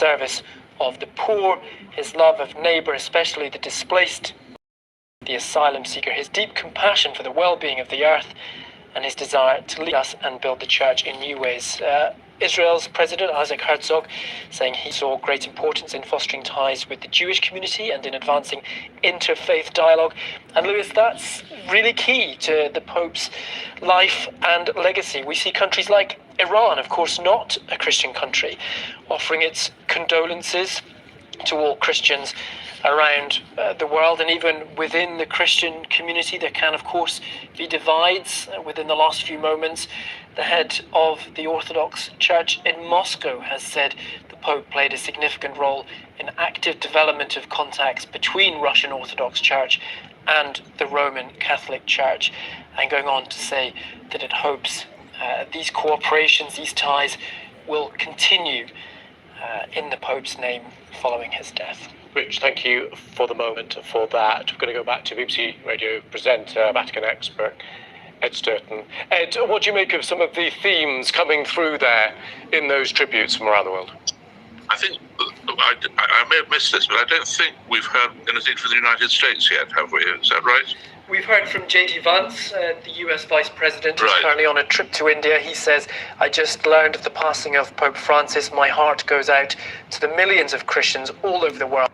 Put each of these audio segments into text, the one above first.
service of the poor, his love of neighbour, especially the displaced, the asylum seeker, his deep compassion for the well-being of the earth, and his desire to lead us and build the church in new ways. Israel's President Isaac Herzog saying he saw great importance in fostering ties with the Jewish community and in advancing interfaith dialogue. And Lewis, that's really key to the Pope's life and legacy. We see countries like Iran, of course not a Christian country, offering its condolences to all Christians around the world, and even within the Christian community there can of course be divides. Within the last few moments, the head of the Orthodox Church in Moscow has said the Pope played a significant role in active development of contacts between Russian Orthodox Church and the Roman Catholic Church, and going on to say that it hopes these cooperations, these ties will continue in the Pope's name following his death. Rich, thank you for the moment for that. We're going to go back to BBC Radio presenter, Vatican expert, Ed Sturton. Ed, what do you make of some of the themes coming through there in those tributes from around the world? I think, I may have missed this, but I don't think we've heard anything from the United States yet, have we? Is that right? We've heard from J.D. Vance, the US Vice President, who's Right. currently on a trip to India. He says, "I just learned of the passing of Pope Francis. My heart goes out to the millions of Christians all over the world."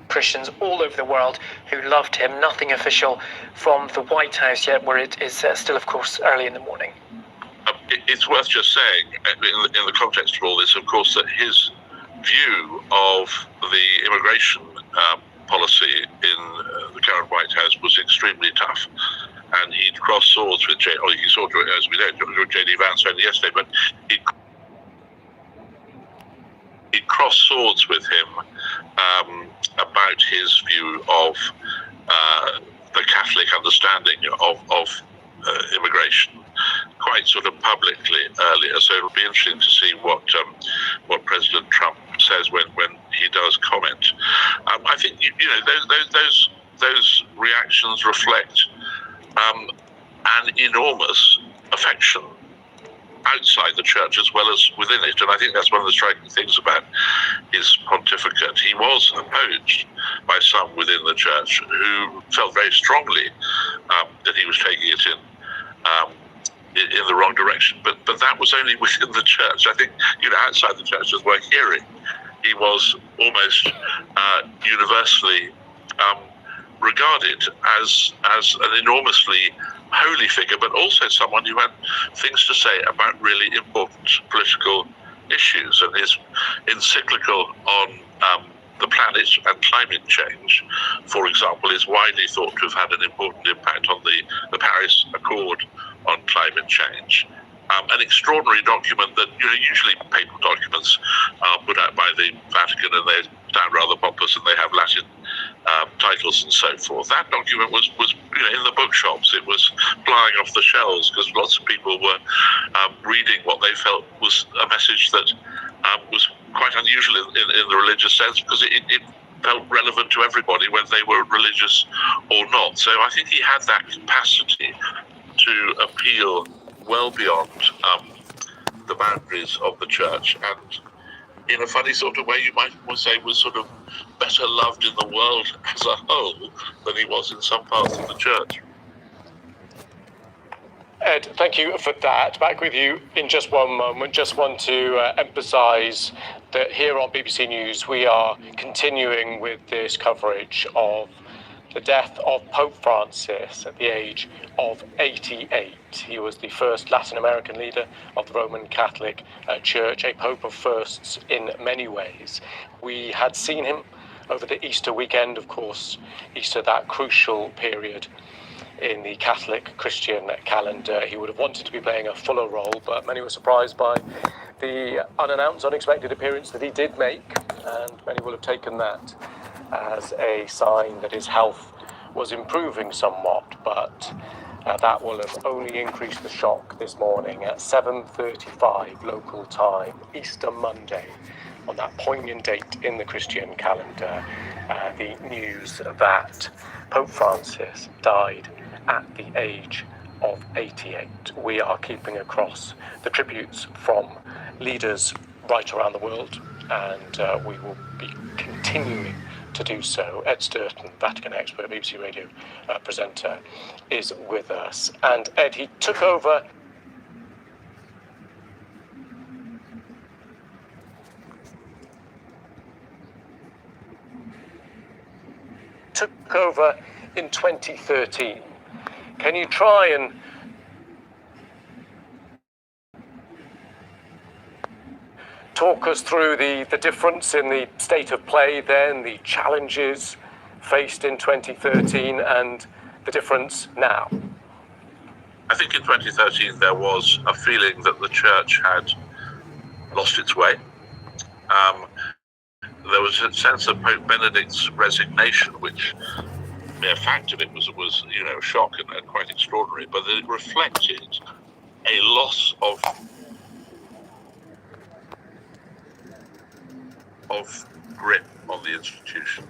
Christians all over the world who loved him. Nothing official from the White House yet, where it is still, of course, early in the morning. It's worth just saying, in the context of all this, of course, that his view of the immigration policy in the current White House was extremely tough. And he'd crossed swords with he saw, as we know, J.D. Vance only yesterday, but he'd crossed swords with him about his view of the Catholic understanding of immigration, quite sort of publicly earlier. So it'll be interesting to see what President Trump says when he does comment. I think those reactions reflect an enormous affection outside the church as well as within it, and I think that's one of the striking things about his pontificate. He was opposed by some within the church who felt very strongly that he was taking it in the wrong direction, but that was only within the church. I think outside the church as we're hearing, he was almost universally regarded as an enormously holy figure, but also someone who had things to say about really important political issues. And his encyclical on the planet and climate change, for example, is widely thought to have had an important impact on the Paris Accord on climate change. An extraordinary document that usually papal documents are put out by the Vatican and they sound rather pompous and they have Latin titles and so forth. That document was in the bookshops. It was flying off the shelves because lots of people were reading what they felt was a message that was quite unusual in the religious sense, because it felt relevant to everybody, whether they were religious or not. So I think he had that capacity to appeal well beyond the boundaries of the church, and in a funny sort of way, you might say was sort of better loved in the world as a whole than he was in some parts of the church. Ed, thank you for that. Back with you in just one moment. Just want to emphasise that here on BBC News we are continuing with this coverage of the death of Pope Francis at the age of 88. He was the first Latin American leader of the Roman Catholic Church, a pope of firsts in many ways. We had seen him over the Easter weekend, of course, Easter, that crucial period in the Catholic Christian calendar. He would have wanted to be playing a fuller role, but many were surprised by the unannounced, unexpected appearance that he did make, and many will have taken that as a sign that his health was improving somewhat. But That will have only increased the shock this morning at 7:35 local time, Easter Monday, on that poignant date in the Christian calendar, the news that Pope Francis died at the age of 88. We are keeping across the tributes from leaders right around the world, and we will be continuing to do so. Ed Sturton, Vatican expert, BBC Radio presenter, is with us. And Ed, he took over in 2013. Can you try and talk us through the difference in the state of play then, the challenges faced in 2013 and the difference now? I think in 2013 there was a feeling that the church had lost its way. There was a sense of Pope Benedict's resignation, which the mere fact of it was a shock and quite extraordinary, but it reflected a loss of grip on the institution,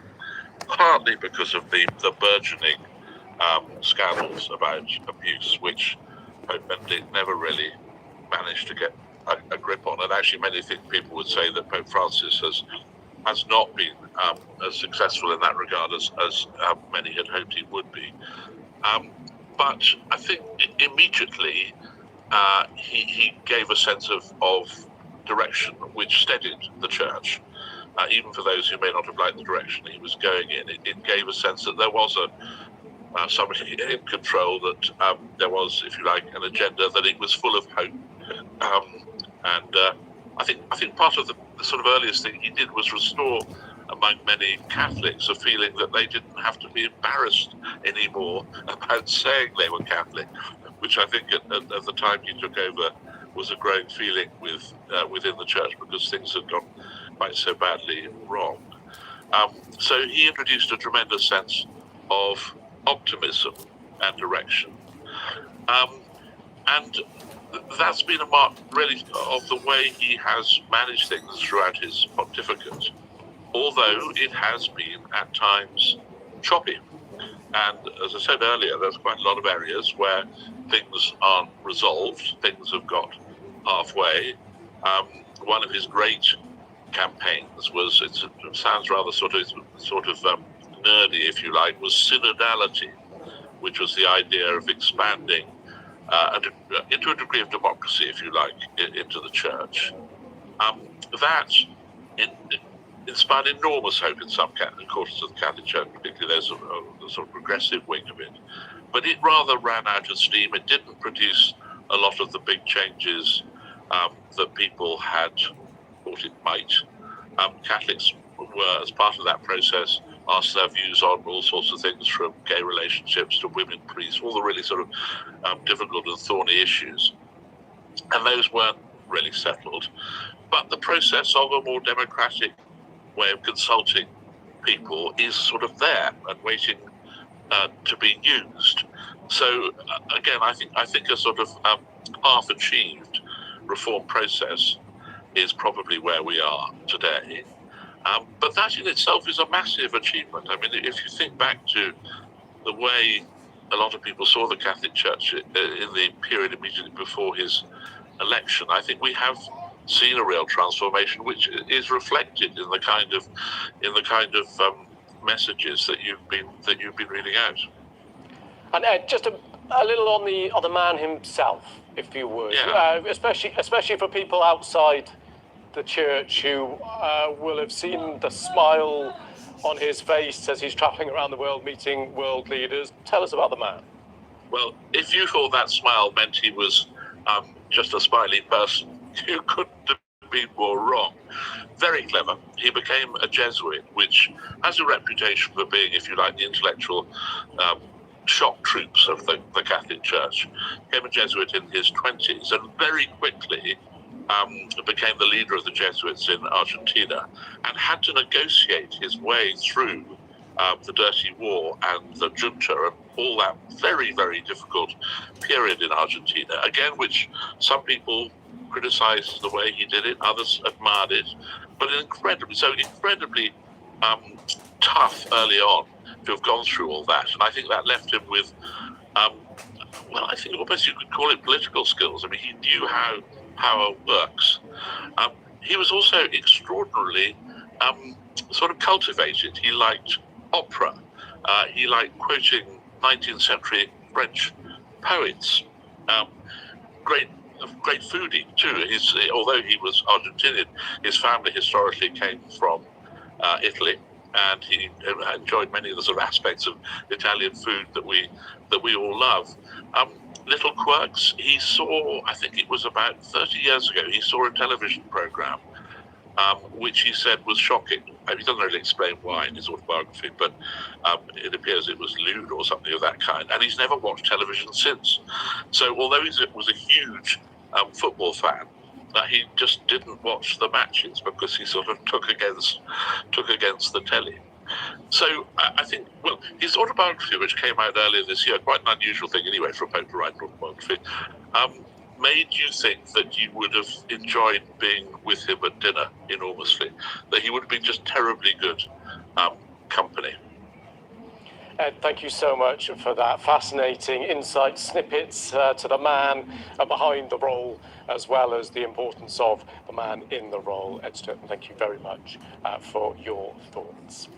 partly because of the burgeoning scandals about abuse, which Pope Benedict never really managed to get a grip on. And actually, many people would say that Pope Francis has not been as successful in that regard as many had hoped he would be. But I think immediately he gave a sense of direction which steadied the church. Even for those who may not have liked the direction he was going in, it gave a sense that there was somebody in control, that there was, if you like, an agenda, that it was full of hope. I think part of the sort of earliest thing he did was restore among many Catholics a feeling that they didn't have to be embarrassed anymore about saying they were Catholic, which I think at the time he took over was a growing feeling within the church, because things had gone quite so badly wrong. So he introduced a tremendous sense of optimism and direction. And that's been a mark, really, of the way he has managed things throughout his pontificate, although it has been, at times, choppy. And as I said earlier, there's quite a lot of areas where things aren't resolved, things have got halfway. One of his great campaigns was, it sounds rather sort of nerdy, if you like, was synodality, which was the idea of expanding into a degree of democracy, if you like, into the church. That inspired enormous hope in some quarters of the Catholic Church, particularly there's a sort of progressive wing of it. But it rather ran out of steam. It didn't produce a lot of the big changes that people had thought it might. Catholics were, as part of that process, asked their views on all sorts of things, from gay relationships to women priests, all the really sort of difficult and thorny issues. And those weren't really settled. But the process of a more democratic way of consulting people is sort of there and waiting to be used. So again, I think a sort of half-achieved reform process is probably where we are today. But that in itself is a massive achievement. I mean, if you think back to the way a lot of people saw the Catholic Church in the period immediately before his election, I think we have seen a real transformation, which is reflected in the kind of messages that you've been reading out. And Ed, just a little on the man himself, if you would, yeah. Especially for people outside the church who will have seen the smile on his face as he's travelling around the world meeting world leaders. Tell us about the man. Well, if you thought that smile meant he was just a smiley person, you couldn't have been more wrong. Very clever. He became a Jesuit, which has a reputation for being, if you like, the intellectual shock troops of the Catholic Church. Became a Jesuit in his 20s and very quickly became the leader of the Jesuits in Argentina, and had to negotiate his way through the Dirty War and the junta and all that very, very difficult period in Argentina, again, which some people criticized the way he did it, others admired it, but incredibly tough early on to have gone through all that. And I think that left him with, I think almost you could call it political skills. I mean, he knew how power works. He was also extraordinarily sort of cultivated. He liked opera. He liked quoting 19th century French poets. Great foodie too. Although he was Argentinian, his family historically came from Italy, and he enjoyed many of the sort of aspects of Italian food that we all love. Little quirks. He saw, I think it was about 30 years ago, he saw a television program which he said was shocking. He doesn't really explain why in his autobiography, but it appears it was lewd or something of that kind. And he's never watched television since. So although he was a huge football fan, he just didn't watch the matches because he sort of took against the telly. So I think, his autobiography, which came out earlier this year, quite an unusual thing anyway for a Pope to write an autobiography, made you think that you would have enjoyed being with him at dinner enormously, that he would have been just terribly good company. Ed, thank you so much for that fascinating insight, snippets to the man behind the role, as well as the importance of the man in the role. Ed Sturton, thank you very much for your thoughts.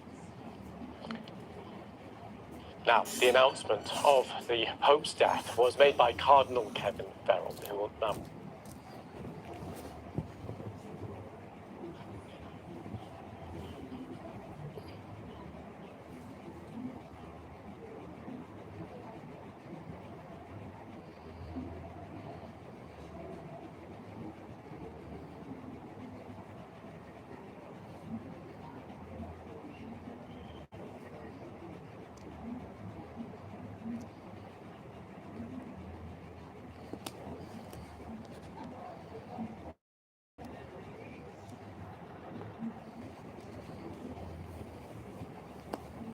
Now, the announcement of the Pope's death was made by Cardinal Kevin Farrell, who will